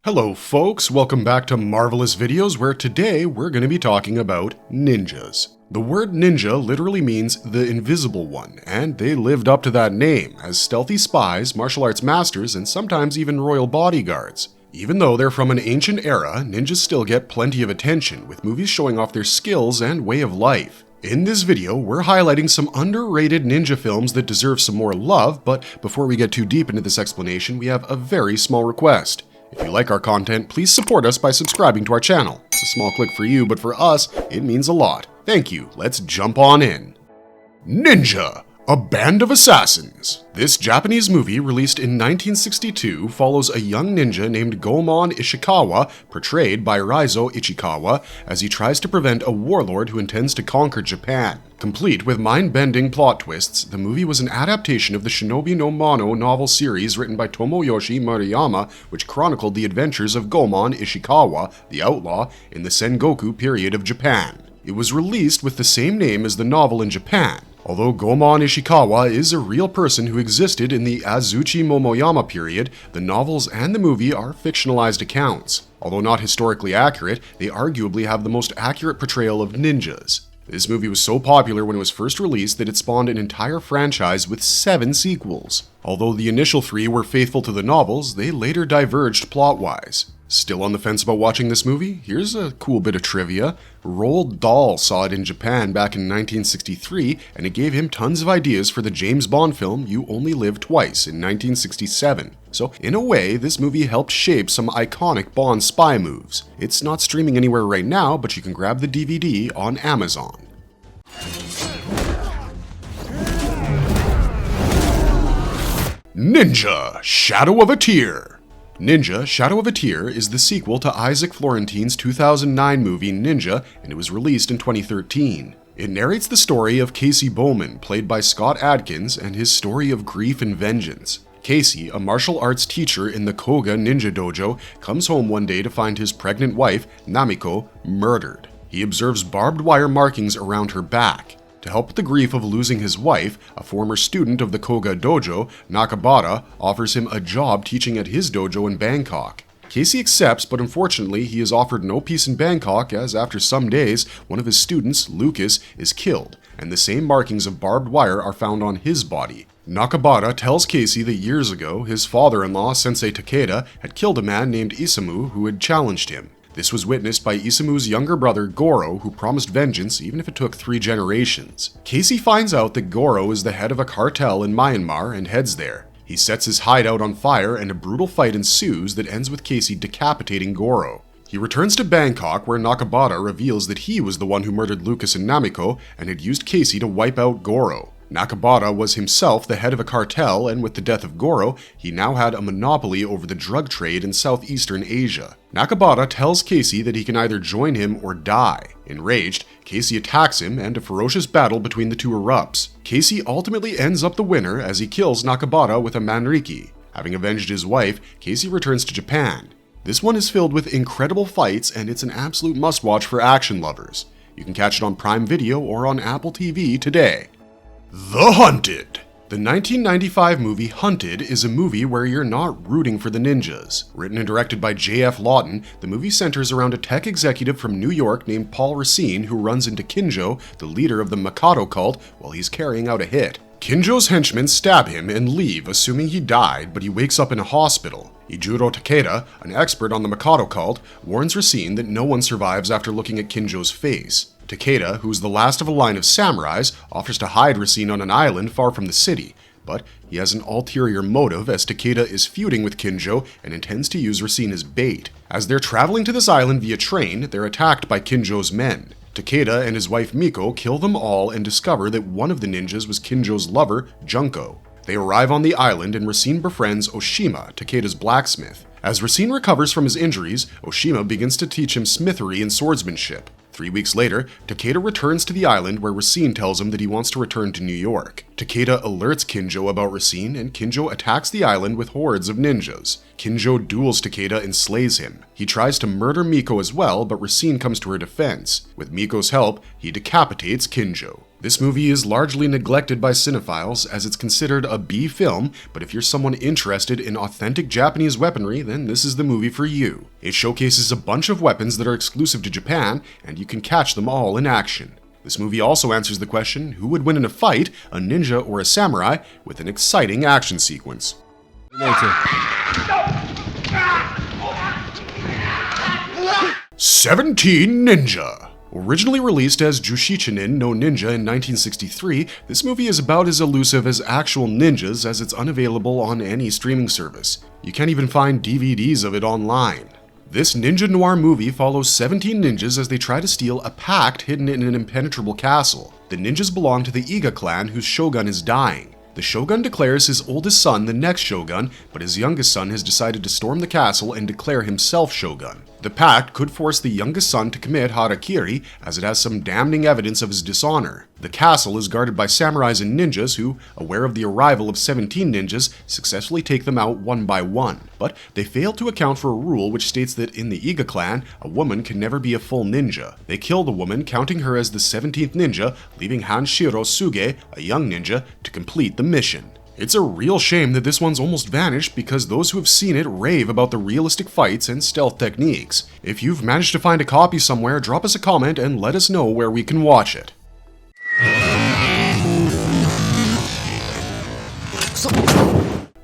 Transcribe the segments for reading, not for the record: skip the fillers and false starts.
Hello folks, welcome back to Marvelous Videos, where today we're going to be talking about ninjas. The word ninja literally means the invisible one, and they lived up to that name as stealthy spies, martial arts masters, and sometimes even royal bodyguards. Even though they're from an ancient era, ninjas still get plenty of attention, with movies showing off their skills and way of life. In this video, we're highlighting some underrated ninja films that deserve some more love, but before we get too deep into this explanation, we have a very small request. If you like our content, please support us by subscribing to our channel. It's a small click for you, but for us, it means a lot. Thank you. Let's jump on in. Ninja, a band of assassins. This Japanese movie, released in 1962, follows a young ninja named Goemon Ishikawa, portrayed by Raizo Ichikawa, as he tries to prevent a warlord who intends to conquer Japan. Complete with mind-bending plot twists, the movie was an adaptation of the Shinobi no Mono novel series written by Tomoyoshi Maruyama, which chronicled the adventures of Goemon Ishikawa, the outlaw, in the Sengoku period of Japan. It was released with the same name as the novel in Japan. Although Goemon Ishikawa is a real person who existed in the Azuchi Momoyama period, the novels and the movie are fictionalized accounts. Although not historically accurate, they arguably have the most accurate portrayal of ninjas. This movie was so popular when it was first released that it spawned an entire franchise with 7 sequels. Although the initial 3 were faithful to the novels, they later diverged plot-wise. Still on the fence about watching this movie? Here's a cool bit of trivia. Roald Dahl saw it in Japan back in 1963, and it gave him tons of ideas for the James Bond film You Only Live Twice in 1967. So, in a way, this movie helped shape some iconic Bond spy moves. It's not streaming anywhere right now, but you can grab the DVD on Amazon. Ninja, Shadow of a Tear. Ninja, Shadow of a Tear is the sequel to Isaac Florentine's 2009 movie Ninja, and it was released in 2013. It narrates the story of Casey Bowman, played by Scott Adkins, and his story of grief and vengeance. Casey, a martial arts teacher in the Koga Ninja Dojo, comes home one day to find his pregnant wife, Namiko, murdered. He observes barbed wire markings around her back. To help with the grief of losing his wife, a former student of the Koga Dojo, Nakabara, offers him a job teaching at his dojo in Bangkok. Casey accepts, but unfortunately he is offered no peace in Bangkok as after some days, one of his students, Lucas, is killed, and the same markings of barbed wire are found on his body. Nakabara tells Casey that years ago, his father-in-law, Sensei Takeda, had killed a man named Isamu who had challenged him. This was witnessed by Isamu's younger brother, Goro, who promised vengeance even if it took 3 generations. Casey finds out that Goro is the head of a cartel in Myanmar and heads there. He sets his hideout on fire and a brutal fight ensues that ends with Casey decapitating Goro. He returns to Bangkok, where Nakabara reveals that he was the one who murdered Lucas and Namiko and had used Casey to wipe out Goro. Nakabara was himself the head of a cartel, and with the death of Goro, he now had a monopoly over the drug trade in Southeastern Asia. Nakabara tells Casey that he can either join him or die. Enraged, Casey attacks him, and a ferocious battle between the two erupts. Casey ultimately ends up the winner as he kills Nakabara with a manriki. Having avenged his wife, Casey returns to Japan. This one is filled with incredible fights, and it's an absolute must-watch for action lovers. You can catch it on Prime Video or on Apple TV today. The Hunted. The 1995 movie Hunted is a movie where you're not rooting for the ninjas. Written and directed by J.F. Lawton, the movie centers around a tech executive from New York named Paul Racine who runs into Kinjo, the leader of the Mikado cult, while he's carrying out a hit. Kinjo's henchmen stab him and leave, assuming he died, but he wakes up in a hospital. Ijuro Takeda, an expert on the Mikado cult, warns Racine that no one survives after looking at Kinjo's face. Takeda, who is the last of a line of samurais, offers to hide Racine on an island far from the city, but he has an ulterior motive as Takeda is feuding with Kinjo and intends to use Racine as bait. As they're traveling to this island via train, they're attacked by Kinjo's men. Takeda and his wife Miko kill them all and discover that one of the ninjas was Kinjo's lover, Junko. They arrive on the island and Racine befriends Oshima, Takeda's blacksmith. As Racine recovers from his injuries, Oshima begins to teach him smithery and swordsmanship. 3 weeks later, Takeda returns to the island where Racine tells him that he wants to return to New York. Takeda alerts Kinjo about Racine, and Kinjo attacks the island with hordes of ninjas. Kinjo duels Takeda and slays him. He tries to murder Miko as well, but Racine comes to her defense. With Miko's help, he decapitates Kinjo. This movie is largely neglected by cinephiles as it's considered a B film, but if you're someone interested in authentic Japanese weaponry, then this is the movie for you. It showcases a bunch of weapons that are exclusive to Japan, and you can catch them all in action. This movie also answers the question, who would win in a fight, a ninja or a samurai, with an exciting action sequence. 17 Ninja. Originally released as Jushichinin no Ninja in 1963, this movie is about as elusive as actual ninjas as it's unavailable on any streaming service. You can't even find DVDs of it online. This ninja noir movie follows 17 ninjas as they try to steal a pact hidden in an impenetrable castle. The ninjas belong to the Iga clan whose shogun is dying. The shogun declares his oldest son the next shogun, but his youngest son has decided to storm the castle and declare himself shogun. The pact could force the youngest son to commit harakiri, as it has some damning evidence of his dishonor. The castle is guarded by samurais and ninjas who, aware of the arrival of 17 ninjas, successfully take them out one by one. But they fail to account for a rule which states that in the Iga clan, a woman can never be a full ninja. They kill the woman, counting her as the 17th ninja, leaving Hanshiro Suge, a young ninja, to complete the mission. It's a real shame that this one's almost vanished because those who have seen it rave about the realistic fights and stealth techniques. If you've managed to find a copy somewhere, drop us a comment and let us know where we can watch it.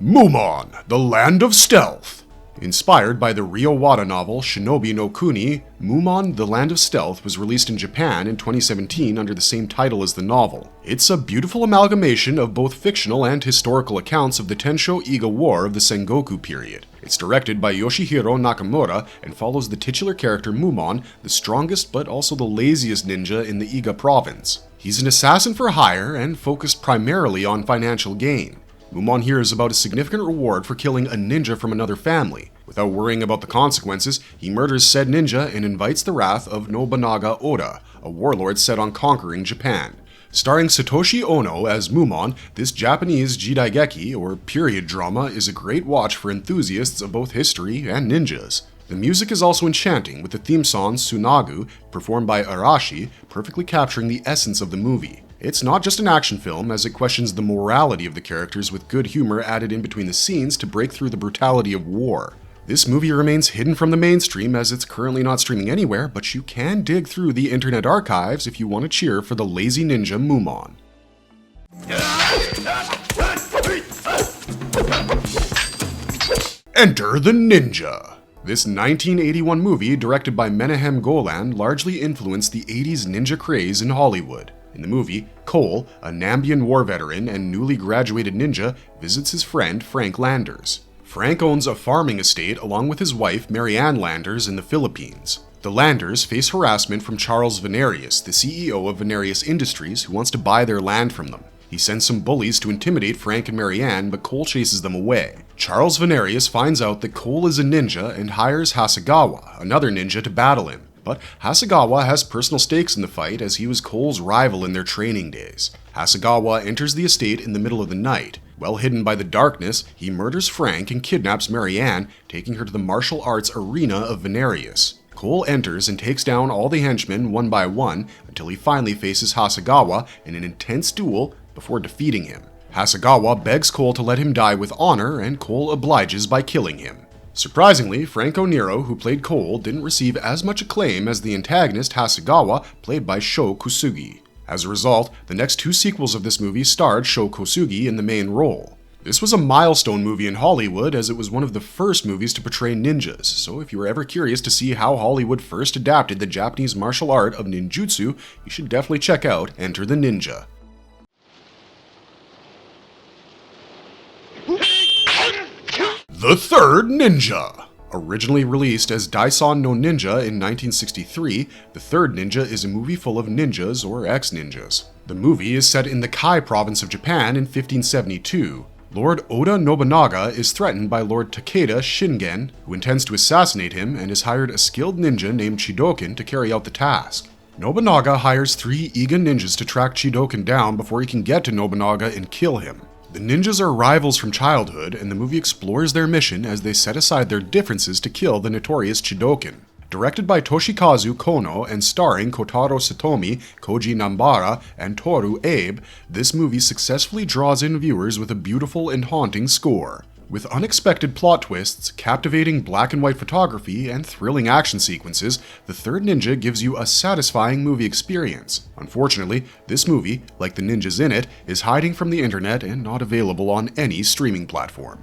Mumon, the Land of Stealth. Inspired by the Ryo Wada novel Shinobi no Kuni, Mumon, the Land of Stealth was released in Japan in 2017 under the same title as the novel. It's a beautiful amalgamation of both fictional and historical accounts of the Tensho Iga War of the Sengoku period. It's directed by Yoshihiro Nakamura and follows the titular character Mumon, the strongest but also the laziest ninja in the Iga province. He's an assassin for hire and focused primarily on financial gain. Mumon here is about a significant reward for killing a ninja from another family. Without worrying about the consequences, he murders said ninja and invites the wrath of Nobunaga Oda, a warlord set on conquering Japan. Starring Satoshi Ono as Mumon, this Japanese jidaigeki, or period drama, is a great watch for enthusiasts of both history and ninjas. The music is also enchanting, with the theme song Tsunagu, performed by Arashi, perfectly capturing the essence of the movie. It's not just an action film, as it questions the morality of the characters with good humor added in between the scenes to break through the brutality of war. This movie remains hidden from the mainstream as it's currently not streaming anywhere, but you can dig through the internet archives if you want to cheer for the lazy ninja Mumon. Enter the Ninja. This 1981 movie, directed by Menahem Golan, largely influenced the 80s ninja craze in Hollywood. In the movie, Cole, a Nambian war veteran and newly graduated ninja, visits his friend Frank Landers. Frank owns a farming estate along with his wife Marianne Landers in the Philippines. The Landers face harassment from Charles Venarius, the CEO of Venarius Industries, who wants to buy their land from them. He sends some bullies to intimidate Frank and Marianne, but Cole chases them away. Charles Venarius finds out that Cole is a ninja and hires Hasegawa, another ninja, to battle him. But Hasegawa has personal stakes in the fight as he was Cole's rival in their training days. Hasegawa enters the estate in the middle of the night. Well hidden by the darkness, he murders Frank and kidnaps Marianne, taking her to the martial arts arena of Venarius. Cole enters and takes down all the henchmen one by one until he finally faces Hasegawa in an intense duel before defeating him. Hasegawa begs Cole to let him die with honor, and Cole obliges by killing him. Surprisingly, Franco Nero, who played Cole, didn't receive as much acclaim as the antagonist Hasegawa, played by Sho Kosugi. As a result, the next two sequels of this movie starred Sho Kosugi in the main role. This was a milestone movie in Hollywood as it was one of the first movies to portray ninjas, so if you were ever curious to see how Hollywood first adapted the Japanese martial art of ninjutsu, you should definitely check out Enter the Ninja. The Third Ninja. Originally released as Daison no Ninja in 1963, The Third Ninja is a movie full of ninjas or ex-ninjas. The movie is set in the Kai province of Japan in 1572. Lord Oda Nobunaga is threatened by Lord Takeda Shingen, who intends to assassinate him and has hired a skilled ninja named Chidoken to carry out the task. Nobunaga hires 3 Iga ninjas to track Chidoken down before he can get to Nobunaga and kill him. The ninjas are rivals from childhood, and the movie explores their mission as they set aside their differences to kill the notorious Chidoken. Directed by Toshikazu Kono and starring Kotaro Satomi, Koji Nambara, and Toru Abe, this movie successfully draws in viewers with a beautiful and haunting score. With unexpected plot twists, captivating black and white photography, and thrilling action sequences, The Third Ninja gives you a satisfying movie experience. Unfortunately, this movie, like the ninjas in it, is hiding from the internet and not available on any streaming platform.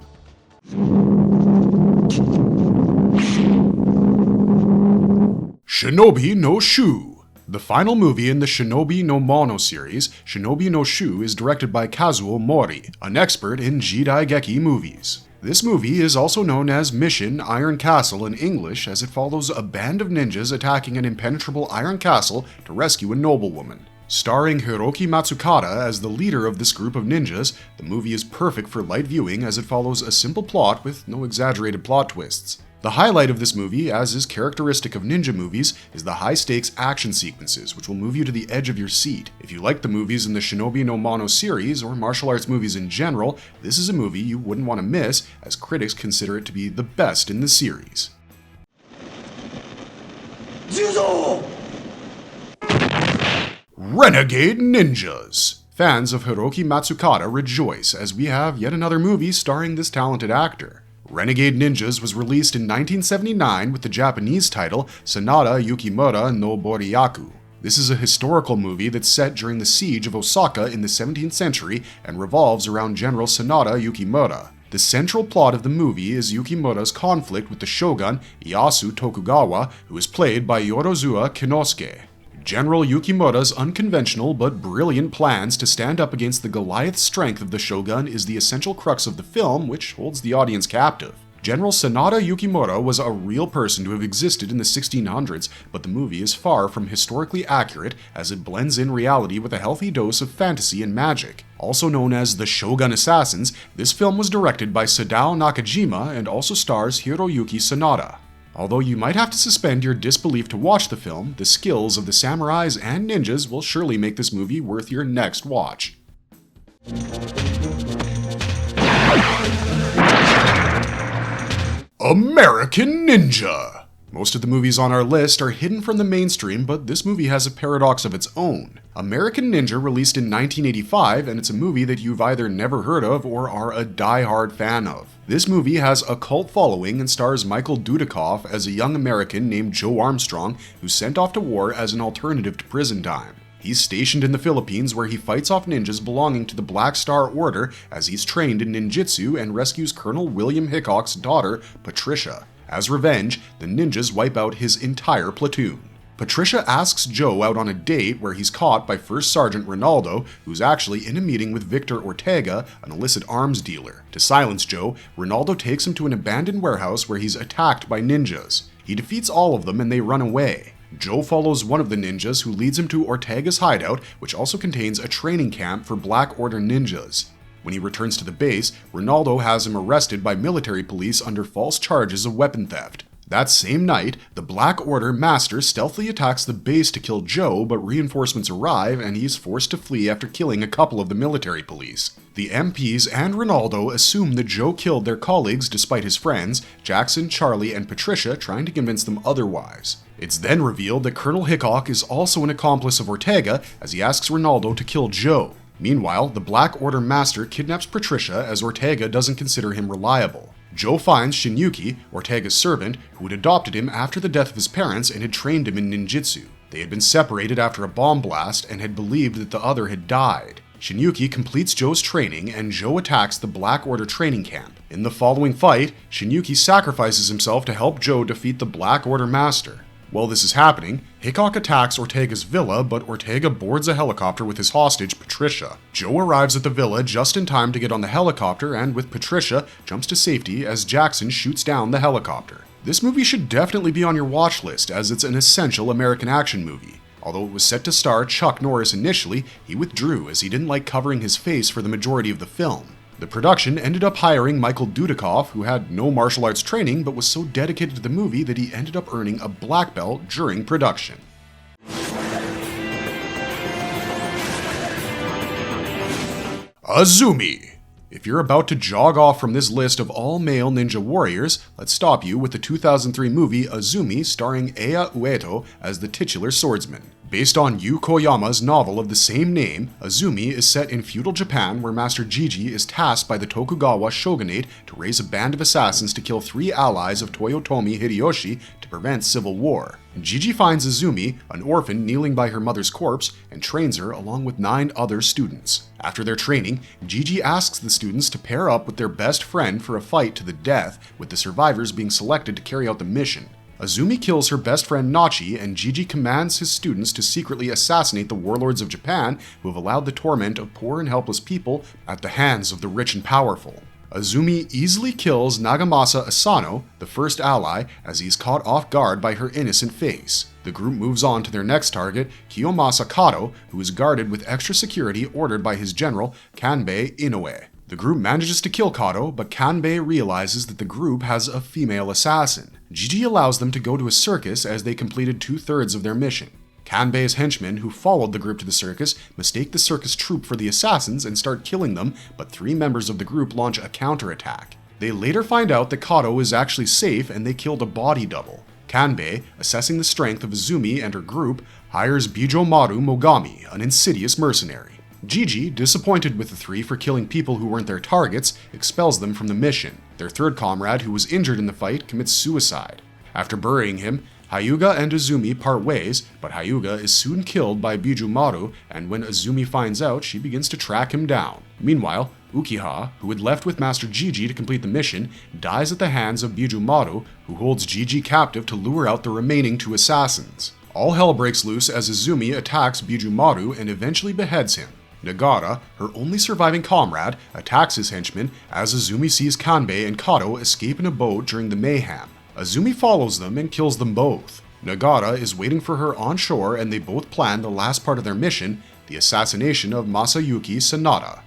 Shinobi no Shu. The final movie in the Shinobi no Mono series, Shinobi no Shu, is directed by Kazuo Mori, an expert in Jidaigeki movies. This movie is also known as Mission Iron Castle in English, as it follows a band of ninjas attacking an impenetrable iron castle to rescue a noblewoman. Starring Hiroki Matsukata as the leader of this group of ninjas, the movie is perfect for light viewing as it follows a simple plot with no exaggerated plot twists. The highlight of this movie, as is characteristic of ninja movies, is the high-stakes action sequences, which will move you to the edge of your seat. If you like the movies in the Shinobi no Mono series, or martial arts movies in general, this is a movie you wouldn't want to miss, as critics consider it to be the best in the series. Renegade Ninjas. Fans of Hiroki Matsukata rejoice, as we have yet another movie starring this talented actor. Renegade Ninjas was released in 1979 with the Japanese title Sanada Yukimura no Boriyaku. This is a historical movie that's set during the siege of Osaka in the 17th century and revolves around General Sanada Yukimura. The central plot of the movie is Yukimura's conflict with the shogun Ieyasu Tokugawa, who is played by Yorozuwa Kinosuke. General Yukimura's unconventional but brilliant plans to stand up against the Goliath strength of the shogun is the essential crux of the film, which holds the audience captive. General Sanada Yukimura was a real person to have existed in the 1600s, but the movie is far from historically accurate as it blends in reality with a healthy dose of fantasy and magic. Also known as The Shogun Assassins, this film was directed by Sadao Nakajima and also stars Hiroyuki Sanada. Although you might have to suspend your disbelief to watch the film, the skills of the samurais and ninjas will surely make this movie worth your next watch. American Ninja. Most of the movies on our list are hidden from the mainstream, but this movie has a paradox of its own. American Ninja released in 1985, and it's a movie that you've either never heard of or are a die-hard fan of. This movie has a cult following and stars Michael Dudikoff as a young American named Joe Armstrong who's sent off to war as an alternative to prison time. He's stationed in the Philippines where he fights off ninjas belonging to the Black Star Order as he's trained in ninjutsu and rescues Colonel William Hickok's daughter, Patricia. As revenge, the ninjas wipe out his entire platoon. Patricia asks Joe out on a date where he's caught by First Sergeant Ronaldo, who's actually in a meeting with Victor Ortega, an illicit arms dealer. To silence Joe, Ronaldo takes him to an abandoned warehouse where he's attacked by ninjas. He defeats all of them and they run away. Joe follows one of the ninjas who leads him to Ortega's hideout, which also contains a training camp for Black Order ninjas. When he returns to the base, Ronaldo has him arrested by military police under false charges of weapon theft. That same night, the Black Order master stealthily attacks the base to kill Joe, but reinforcements arrive and he's forced to flee after killing a couple of the military police. The MPs and Ronaldo assume that Joe killed their colleagues despite his friends, Jackson, Charlie, and Patricia, trying to convince them otherwise. It's then revealed that Colonel Hickok is also an accomplice of Ortega as he asks Ronaldo to kill Joe. Meanwhile, the Black Order master kidnaps Patricia as Ortega doesn't consider him reliable. Joe finds Shinyuki, Ortega's servant, who had adopted him after the death of his parents and had trained him in ninjutsu. They had been separated after a bomb blast and had believed that the other had died. Shinyuki completes Joe's training and Joe attacks the Black Order training camp. In the following fight, Shinyuki sacrifices himself to help Joe defeat the Black Order master. While this is happening, Hickok attacks Ortega's villa, but Ortega boards a helicopter with his hostage, Patricia. Joe arrives at the villa just in time to get on the helicopter and, with Patricia, jumps to safety as Jackson shoots down the helicopter. This movie should definitely be on your watch list as it's an essential American action movie. Although it was set to star Chuck Norris initially, he withdrew as he didn't like covering his face for the majority of the film. The production ended up hiring Michael Dudikoff, who had no martial arts training but was so dedicated to the movie that he ended up earning a black belt during production. Azumi. If you're about to jog off from this list of all-male ninja warriors, let's stop you with the 2003 movie Azumi starring Aya Ueto as the titular swordsman. Based on Yu Koyama's novel of the same name, Azumi is set in feudal Japan where Master Jiji is tasked by the Tokugawa shogunate to raise a band of assassins to kill 3 allies of Toyotomi Hideyoshi to prevent civil war. Jiji finds Azumi, an orphan kneeling by her mother's corpse, and trains her along with 9 other students. After their training, Jiji asks the students to pair up with their best friend for a fight to the death, with the survivors being selected to carry out the mission. Azumi kills her best friend Nachi, and Jiji commands his students to secretly assassinate the warlords of Japan who have allowed the torment of poor and helpless people at the hands of the rich and powerful. Azumi easily kills Nagamasa Asano, the first ally, as he is caught off guard by her innocent face. The group moves on to their next target, Kiyomasa Kato, who is guarded with extra security ordered by his general, Kanbei Inoue. The group manages to kill Kato, but Kanbei realizes that the group has a female assassin. Jiji allows them to go to a circus as they completed 2/3 of their mission. Kanbei's henchmen, who followed the group to the circus, mistake the circus troupe for the assassins and start killing them, but 3 members of the group launch a counterattack. They later find out that Kato is actually safe and they killed a body double. Kanbei, assessing the strength of Azumi and her group, hires Bijomaru Mogami, an insidious mercenary. Jiji, disappointed with the 3 for killing people who weren't their targets, expels them from the mission. Their third comrade, who was injured in the fight, commits suicide. After burying him, Hyuga and Azumi part ways, but Hyuga is soon killed by Bijumaru, and when Azumi finds out, she begins to track him down. Meanwhile, Ukiha, who had left with Master Jiji to complete the mission, dies at the hands of Bijumaru, who holds Jiji captive to lure out the remaining 2 assassins. All hell breaks loose as Azumi attacks Bijumaru and eventually beheads him. Nagara, her only surviving comrade, attacks his henchmen as Azumi sees Kanbei and Kato escape in a boat during the mayhem. Azumi follows them and kills them both. Nagara is waiting for her on shore and they both plan the last part of their mission, the assassination of Masayuki Sanada.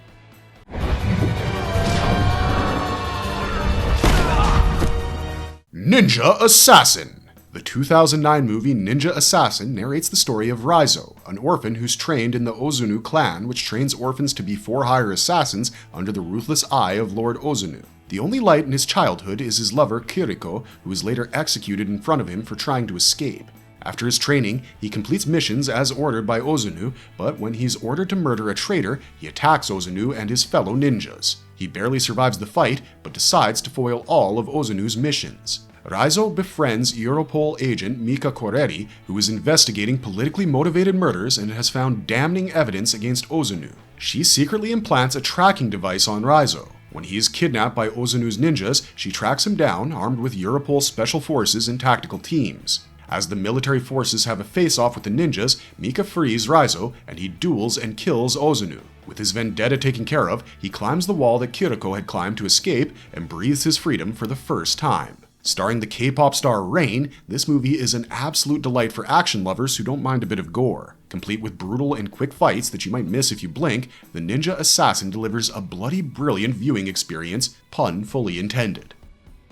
Ninja Assassin! The 2009 movie Ninja Assassin narrates the story of Raizo, an orphan who's trained in the Ozunu clan, which trains orphans to be for-hire assassins under the ruthless eye of Lord Ozunu. The only light in his childhood is his lover Kiriko, who is later executed in front of him for trying to escape. After his training, he completes missions as ordered by Ozunu, but when he's ordered to murder a traitor, he attacks Ozunu and his fellow ninjas. He barely survives the fight, but decides to foil all of Ozunu's missions. Raizo befriends Europol agent Mika Koreri, who is investigating politically motivated murders and has found damning evidence against Ozunu. She secretly implants a tracking device on Raizo. When he is kidnapped by Ozunu's ninjas, she tracks him down, armed with Europol's special forces and tactical teams. As the military forces have a face-off with the ninjas, Mika frees Raizo, and he duels and kills Ozunu. With his vendetta taken care of, he climbs the wall that Kiriko had climbed to escape and breathes his freedom for the first time. Starring the K-pop star Rain, this movie is an absolute delight for action lovers who don't mind a bit of gore. Complete with brutal and quick fights that you might miss if you blink, the Ninja Assassin delivers a bloody brilliant viewing experience, pun fully intended.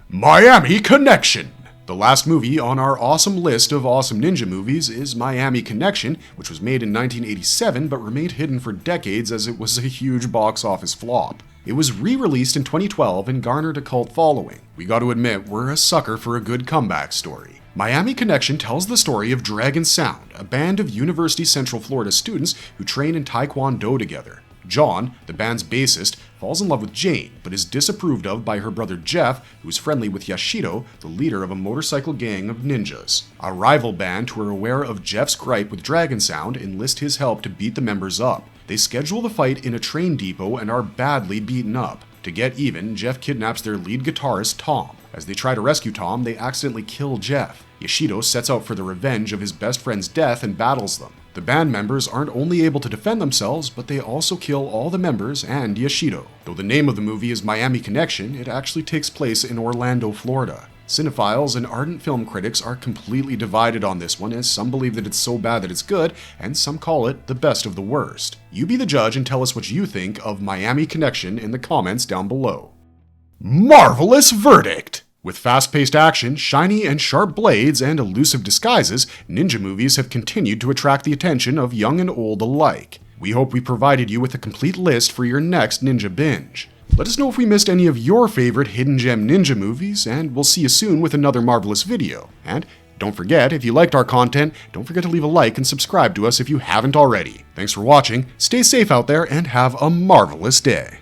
Miami Connection! The last movie on our awesome list of awesome ninja movies is Miami Connection, which was made in 1987 but remained hidden for decades as it was a huge box office flop. It was re-released in 2012 and garnered a cult following. We gotta admit, we're a sucker for a good comeback story. Miami Connection tells the story of Dragon Sound, a band of University Central Florida students who train in Taekwondo together. John, the band's bassist, falls in love with Jane, but is disapproved of by her brother Jeff, who is friendly with Yashido, the leader of a motorcycle gang of ninjas. A rival band who are aware of Jeff's gripe with Dragon Sound enlist his help to beat the members up. They schedule the fight in a train depot and are badly beaten up. To get even, Jeff kidnaps their lead guitarist Tom. As they try to rescue Tom, they accidentally kill Jeff. Yashido sets out for the revenge of his best friend's death and battles them. The band members aren't only able to defend themselves, but they also kill all the members and Yashido. Though the name of the movie is Miami Connection, it actually takes place in Orlando, Florida. Cinephiles and ardent film critics are completely divided on this one, as some believe that it's so bad that it's good, and some call it the best of the worst. You be the judge and tell us what you think of Miami Connection in the comments down below. Marvelous verdict! With fast-paced action, shiny and sharp blades, and elusive disguises, ninja movies have continued to attract the attention of young and old alike. We hope we provided you with a complete list for your next ninja binge. Let us know if we missed any of your favorite Hidden Gem Ninja movies, and we'll see you soon with another marvelous video. And don't forget, if you liked our content, don't forget to leave a like and subscribe to us if you haven't already. Thanks for watching, stay safe out there, and have a marvelous day.